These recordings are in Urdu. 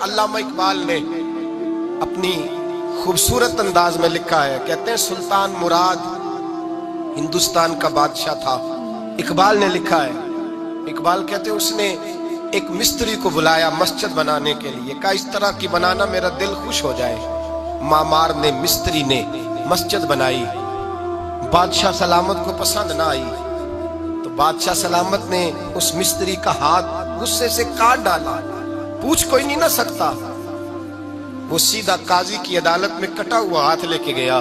علامہ اقبال نے اپنی خوبصورت انداز میں لکھا ہے، کہتے ہیں سلطان مراد ہندوستان کا بادشاہ تھا۔ اقبال نے لکھا ہے، اقبال کہتے ہیں اس نے ایک مستری کو بلایا مسجد بنانے کے لیے، کہا اس طرح کی بنانا میرا دل خوش ہو جائے۔ معمار نے مستری نے مسجد بنائی، بادشاہ سلامت کو پسند نہ آئی تو بادشاہ سلامت نے اس مستری کا ہاتھ غصے سے کاٹ ڈالا، پوچھ کوئی نہیں نہ سکتا۔ وہ سیدھا قاضی کی عدالت میں کٹا ہوا ہاتھ لے کے گیا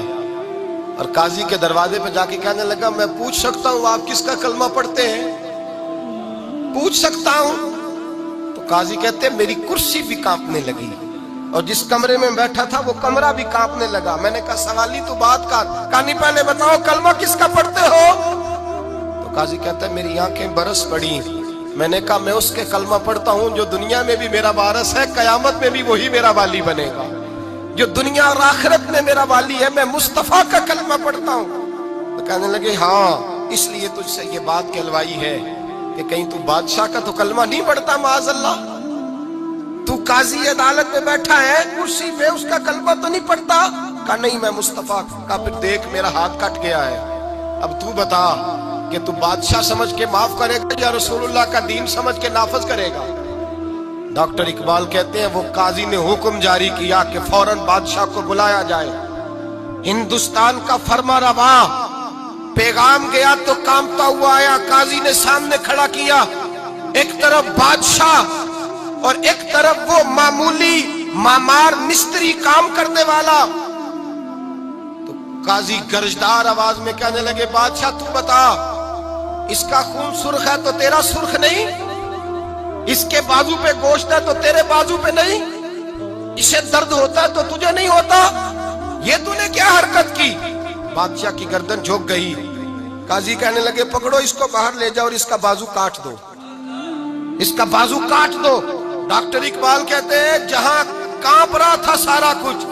اور قاضی کے دروازے پہ جا کے کہنے لگا میں پوچھ سکتا ہوں آپ کس کا کلمہ پڑھتے ہیں؟ پوچھ سکتا ہوں؟ تو قاضی کہتے ہیں میری کرسی بھی کانپنے لگی اور جس کمرے میں بیٹھا تھا وہ کمرہ بھی کانپنے لگا۔ میں نے کہا سوالی تو بات کا، کہانی پہلے بتاؤ کلمہ کس کا پڑھتے ہو؟ تو قاضی کہتا ہے میری آنکھیں برس پڑی۔ میں نے کہا میں اس کے کلمہ پڑھتا ہوں جو دنیا میں بھی میرا وارث ہے، قیامت میں بھی وہی میرا والی بنے گا، جو دنیا اور آخرت میں میرا والی ہے، میں مصطفیٰ کا کلمہ پڑھتا ہوں۔ تو کہنے لگے ہاں اس لیے تجھ سے یہ بات کہلوائی ہے کہ کہیں تو بادشاہ کا تو کلمہ نہیں پڑھتا، معاذ اللہ، تو قاضی عدالت میں بیٹھا ہے کرسی پہ، اس کا کلمہ تو نہیں پڑھتا؟ کہا نہیں میں مصطفیٰ کا، پھر دیکھ میرا ہاتھ کٹ گیا ہے، اب تو بتا کہ تو بادشاہ سمجھ کے معاف کرے گا یا رسول اللہ کا دین سمجھ کے نافذ کرے گا؟ ڈاکٹر اقبال کہتے ہیں وہ قاضی نے حکم جاری کیا کہ فوراً بادشاہ کو بلایا جائے۔ ہندوستان کا فرما روا پیغام گیا تو کانپتا ہوا آیا، قاضی نے سامنے کھڑا کیا، ایک طرف بادشاہ اور ایک طرف وہ معمولی معمار مستری کام کرنے والا۔ تو قاضی گرجدار آواز میں کہنے لگے بادشاہ تو بتا، اس کا خون سرخ ہے تو تیرا سرخ نہیں؟ اس کے بازو پہ گوشت ہے تو تیرے بازو پہ نہیں؟ اسے درد ہوتا ہے تو تجھے نہیں ہوتا؟ یہ تو نے کیا حرکت کی؟ بادشاہ کی گردن جھک گئی۔ قاضی کہنے لگے پکڑو اس کو باہر لے جاؤ اور اس کا بازو کاٹ دو، اس کا بازو کاٹ دو۔ ڈاکٹر اقبال کہتے ہیں جہاں کانپ رہا تھا سارا کچھ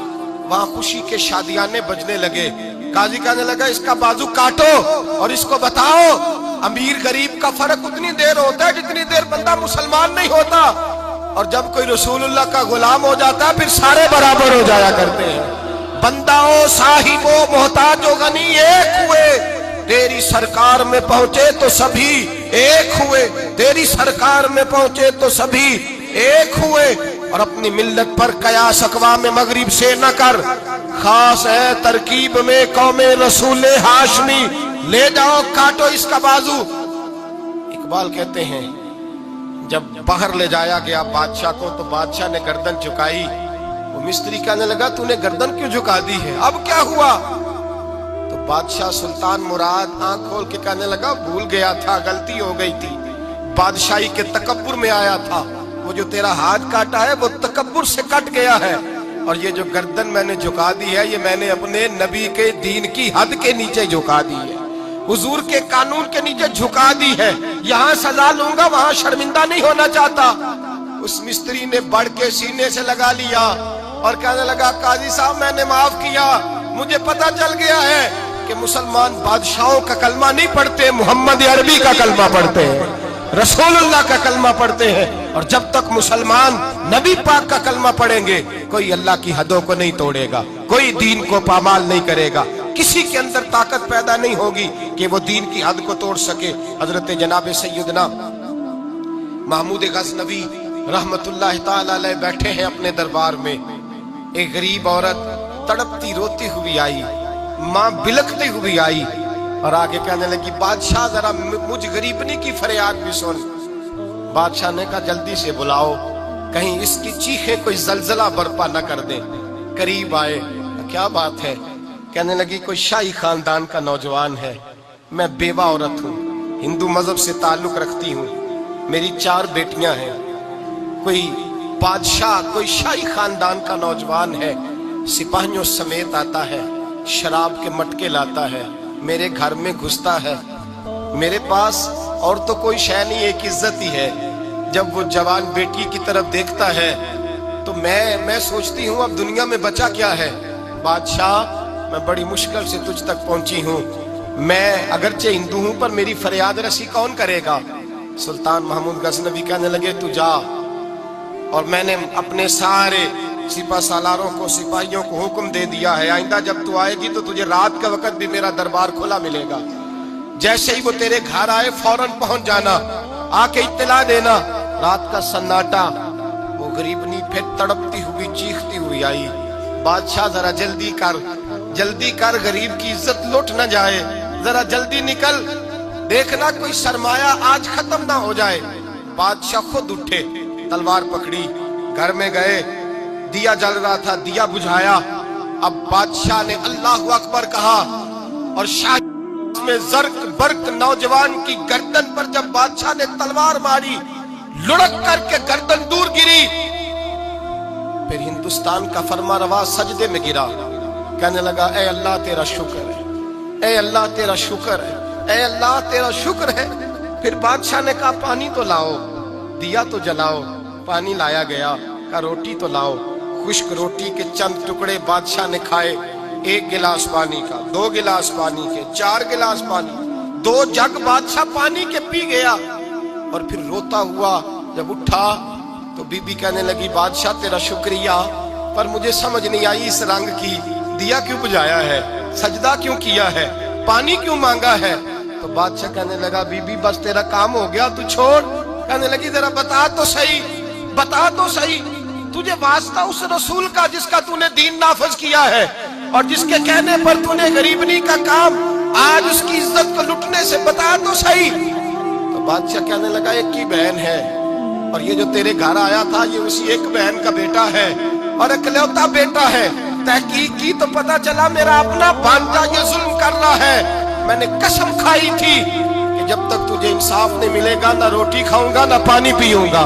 وہاں خوشی کے شادیانے بجنے لگے۔ قاضی کہنے لگا اس کا بازو کاٹو اور اس کو بتاؤ امیر غریب کا فرق اتنی دیر ہوتا ہے جتنی دیر بندہ مسلمان نہیں ہوتا، اور جب کوئی رسول اللہ کا غلام ہو جاتا ہے پھر سارے برابر ہو جایا کرتے ہیں۔ بندہ ہو صاحب ہو محتاج ہو غنی ایک ہوئے، تیری سرکار میں پہنچے تو سبھی ایک ہوئے، تیری سرکار میں پہنچے تو سبھی ایک ہوئے۔ اور اپنی ملت پر قیاس اقوام مغرب سے نہ کر، خاص ہے ترکیب میں قوم رسول ہاشمی، لے جاؤ کاٹو اس کا بازو۔ اقبال کہتے ہیں جب باہر لے جایا گیا بادشاہ کو تو بادشاہ نے گردن جھکائی۔ وہ مستری کہنے لگا تو نے گردن کیوں جھکا دی ہے، اب کیا ہوا؟ تو بادشاہ سلطان مراد آنکھ کھول کے کہنے لگا بھول گیا تھا، غلطی ہو گئی تھی، بادشاہی کے تکبر میں آیا تھا، وہ جو تیرا ہاتھ کاٹا ہے وہ تکبر سے کٹ گیا ہے، اور یہ جو گردن میں نے جھکا دی ہے یہ میں نے اپنے نبی کے دین کی حد کے نیچے جھکا دی ہے، حضور کے قانون کے نیچے جھکا دی ہے، یہاں سزا لوں گا وہاں شرمندہ نہیں ہونا چاہتا۔ اس مستری نے بڑھ کے سینے سے لگا لیا اور کہنے لگا قاضی صاحب میں نے معاف کیا، مجھے پتا چل گیا ہے کہ مسلمان بادشاہوں کا کلمہ نہیں پڑھتے، محمد عربی کا کلمہ پڑھتے ہیں، رسول اللہ کا کلمہ پڑھتے ہیں، اور جب تک مسلمان نبی پاک کا کلمہ پڑھیں گے کوئی اللہ کی حدوں کو نہیں توڑے گا، کوئی دین کو پامال نہیں کرے گا، کسی کے اندر طاقت پیدا نہیں ہوگی کہ وہ دین کی حد کو توڑ سکے۔ حضرت جناب سیدنا محمود غزنوی رحمت اللہ تعالی علیہ بیٹھے ہیں اپنے دربار میں، ایک غریب عورت تڑپتی روتی ہوئی آئی، ماں بلکتی ہوئی آئی اور آگے کہنے لگی بادشاہ ذرا مجھ غریبنی کی فریاد بھی سن۔ بادشاہ نے کہا جلدی سے بلاؤ کہیں اس کی چیخیں کوئی زلزلہ برپا نہ کر دیں۔ قریب آئے، کیا بات ہے؟ کہنے لگی کوئی شاہی خاندان کا نوجوان ہے، میں بیوہ عورت ہوں، ہندو مذہب سے تعلق رکھتی ہوں، میری 4 بیٹیاں ہیں، کوئی بادشاہ کوئی شاہی خاندان کا نوجوان ہے، سپاہیوں سمیت آتا ہے، شراب کے مٹکے لاتا ہے، میرے گھر میں گھستا ہے، میرے پاس اور تو کوئی شے نہیں، ایک عزت ہی ہے۔ جب وہ جوان بیٹی کی طرف دیکھتا ہے تو میں سوچتی ہوں اب دنیا میں بچا کیا ہے؟ بادشاہ میں بڑی مشکل سے تجھ تک پہنچی ہوں، میں اگرچہ ہندو ہوں پر میری فریاد رسی کون کرے گا؟ سلطان محمود غزنوی کہنے لگے تو جا اور میں نے اپنے سارے سپہ سالاروں کو سپاہیوں کو حکم دے دیا ہے آئندہ جب تو آئے گی تو تجھے رات کا وقت بھی میرا دربار کھلا ملے گا، جیسے ہی وہ تیرے گھر آئے فوراً پہنچ جانا، آ کے اطلاع دینا۔ رات کا سناٹا، وہ غریبنی پھر تڑپتی ہوئی چیختی ہوئی آئی، بادشاہ ذرا جلدی کر غریب کی عزت لوٹ نہ جائے، ذرا جلدی نکل، دیکھنا کوئی سرمایہ آج ختم نہ ہو جائے۔ بادشاہ خود اٹھے، تلوار پکڑی، گھر میں گئے، دیا جل رہا تھا، دیا بجھایا۔ اب بادشاہ نے اللہ اکبر کہا اور شاہ میں زرق برق نوجوان کی گردن پر جب بادشاہ نے تلوار ماری، لڑک کر کے گردن دور گری۔ پھر ہندوستان کا فرما روا سجدے میں گرا، کہنے لگا اے اللہ تیرا شکر ہے، اے اللہ تیرا شکر ہے، اے اللہ تیرا شکر ہے۔ پھر بادشاہ نے کہا پانی تو لاؤ، دیا تو جلاؤ، پانی لایا گیا، کہا روٹی تو لاؤ۔ خشک روٹی کے چند ٹکڑے بادشاہ نے کھائے، 1 گلاس پانی کا، 2 گلاس پانی کے، 4 گلاس پانی، 2 جگ بادشاہ پانی کے پی گیا۔ اور پھر روتا ہوا جب اٹھا تو بی بی کہنے لگی بادشاہ تیرا شکریہ، پر مجھے سمجھ نہیں آئی اس رنگ کی، دیا کیوں بجھایا ہے، سجدہ کیوں کیا ہے، پانی کیوں مانگا ہے؟ تو بادشاہ کہنے لگا بی بی بس تیرا کام ہو گیا، تو چھوڑ۔ کہنے لگی ذرا بتا تو صحیح، تجھے واسطہ اس رسول کا جس کا تو نے دین نافذ کیا ہے اور جس کے کہنے پر تو نے غریبنی کا کام آج اس کی عزت کو لٹنے سے، بتا تو صحیح۔ تو بادشاہ کہنے لگا ایک کی بہن ہے اور یہ جو تیرے گھر آیا تھا یہ اسی ایک بہن کا بیٹا ہے اور اکلوتا بیٹا ہے۔ تحقیق کی تو پتا چلا میرا اپنا بھانجا یہ ظلم کر رہا ہے۔ میں نے قسم کھائی تھی کہ جب تک تجھے انصاف نہیں ملے گا نہ روٹی کھاؤں گا نہ پانی پیوں گا۔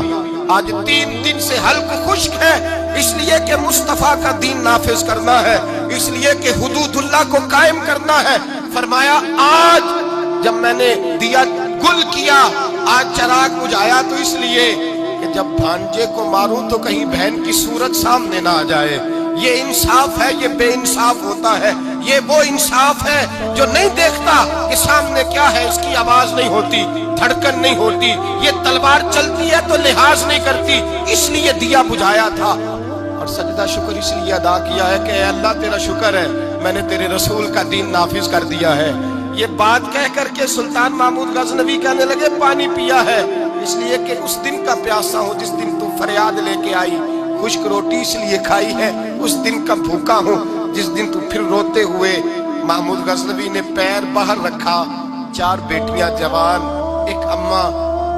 آج 3 دن سے حلق خشک ہے، اس لیے کہ مصطفیٰ کا دین نافذ کرنا ہے، اس لیے کہ حدود اللہ کو قائم کرنا ہے۔ فرمایا آج جب میں نے دیا گل کیا، آج چراغ بجھایا تو اس لیے کہ جب بھانجے کو ماروں تو کہیں بہن کی صورت سامنے نہ آ جائے۔ یہ انصاف ہے، یہ بے انصاف ہوتا ہے۔ یہ وہ انصاف ہے جو نہیں دیکھتا کہ سامنے کیا ہے، اس کی آواز نہیں ہوتی، دھڑکن نہیں ہوتی، یہ تلوار چلتی ہے تو لحاظ نہیں کرتی، اس لیے دیا بجھایا تھا۔ اور سجدہ شکر اس لیے ادا کیا ہے کہ اے اللہ تیرا شکر ہے میں نے تیرے رسول کا دین نافذ کر دیا ہے۔ یہ بات کہہ کر کے سلطان محمود غزنوی کہنے لگے پانی پیا ہے اس لیے کہ اس دن کا پیاسا ہوں جس دن تو فریاد لے کے آئی، خشک روٹی اس لیے کھائی ہے اس دن کا بھوکا ہوں جس دن تو پھر روتے ہوئے۔ محمود غزنوی نے پیر باہر رکھا، 4 بیٹیاں جوان، ایک اماں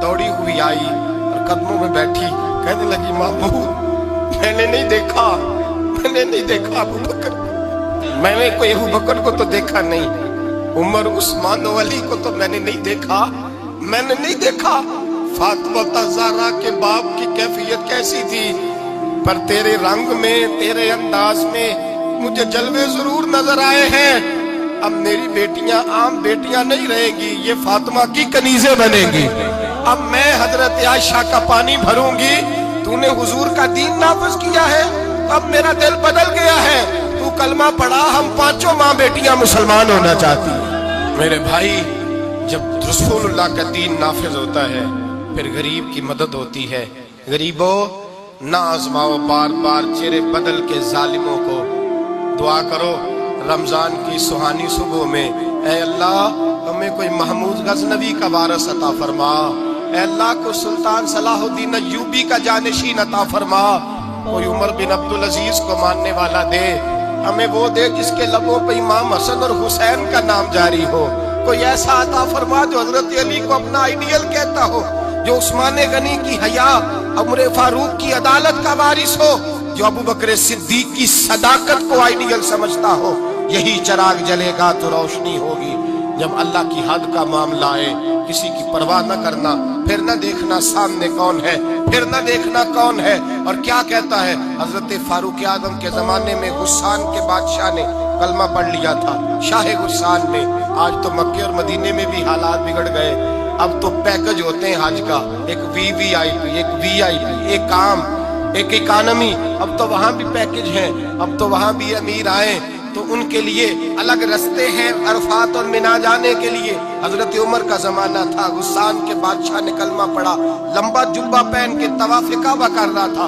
دوڑی ہوئی آئی اور قدموں میں بیٹھی، کہنے لگی محمود میں نے نہیں دیکھا ابو بکر، میں نے کوئی ابو بکر کو تو دیکھا نہیں، عمر عثمان و علی کو تو میں نے نہیں دیکھا، فاطمہ زہرا کے باپ کی کیفیت کیسی تھی، پر تیرے رنگ میں تیرے انداز میں مجھے جلوے ضرور نظر آئے ہیں۔ اب میری بیٹیاں عام بیٹیاں نہیں رہیں گی، یہ فاطمہ کی کنیزیں بنیں گی۔ اب میں حضرت عائشہ کا پانی بھروں گی، تو نے حضور کا دین نافذ کیا ہے، اب میرا دل بدل گیا ہے، تو کلمہ پڑھا، ہم 5 ماں بیٹیاں مسلمان ہونا چاہتی ہیں۔ میرے بھائی جب رسول اللہ کا دین نافذ ہوتا ہے پھر غریب کی مدد ہوتی ہے۔ غریبوں نہ آزماؤ بار بار چہرے بدل کے ظالموں کو، دعا کرو رمضان کی سہانی صبح میں اے اللہ ہمیں کوئی محمود غزنوی کا وارث عطا فرما، اے اللہ کو سلطان صلاح الدین ایوبی کا جانشین عطا فرما، کوئی عمر بن عبدالعزیز کو ماننے والا دے، ہمیں وہ دے جس کے لبوں پہ امام حسن اور حسین کا نام جاری ہو، کوئی ایسا عطا فرما جو حضرت علی کو اپنا آئیڈیل کہتا ہو، جو عثمان غنی کی حیا، عمر فاروق کی عدالت کا وارث ہو، جو ابو بکر صدیق کی صداقت کو آئیڈیل سمجھتا ہو۔ یہی چراغ جلے گا تو روشنی ہوگی۔ جب اللہ کی حد کا معاملہ آئے کسی کی پرواہ نہ کرنا، پھر نہ دیکھنا سامنے کون ہے، پھر نہ دیکھنا کون ہے اور کیا کہتا ہے۔ حضرت فاروق اعظم کے زمانے میں غسان کے بادشاہ نے کلمہ پڑھ لیا تھا، شاہ غسان نے۔ آج تو مکے اور مدینے میں بھی حالات بگڑ گئے، اب تو پیکج ہوتے ہیں حج کا، ایک وی آئی پی، ایک وی آئی پی، ایک عام، ایک اکانومی، اب تو وہاں بھی پیکج ہیں، اب تو وہاں بھی امیر آئے تو ان کے لیے الگ رستے ہیں عرفات اور منا جانے کے لیے۔ حضرت عمر کا زمانہ تھا، غسان کے بادشاہ نے کلمہ پڑھا، لمبا جبہ پہن کے طواف کعبہ کر رہا تھا،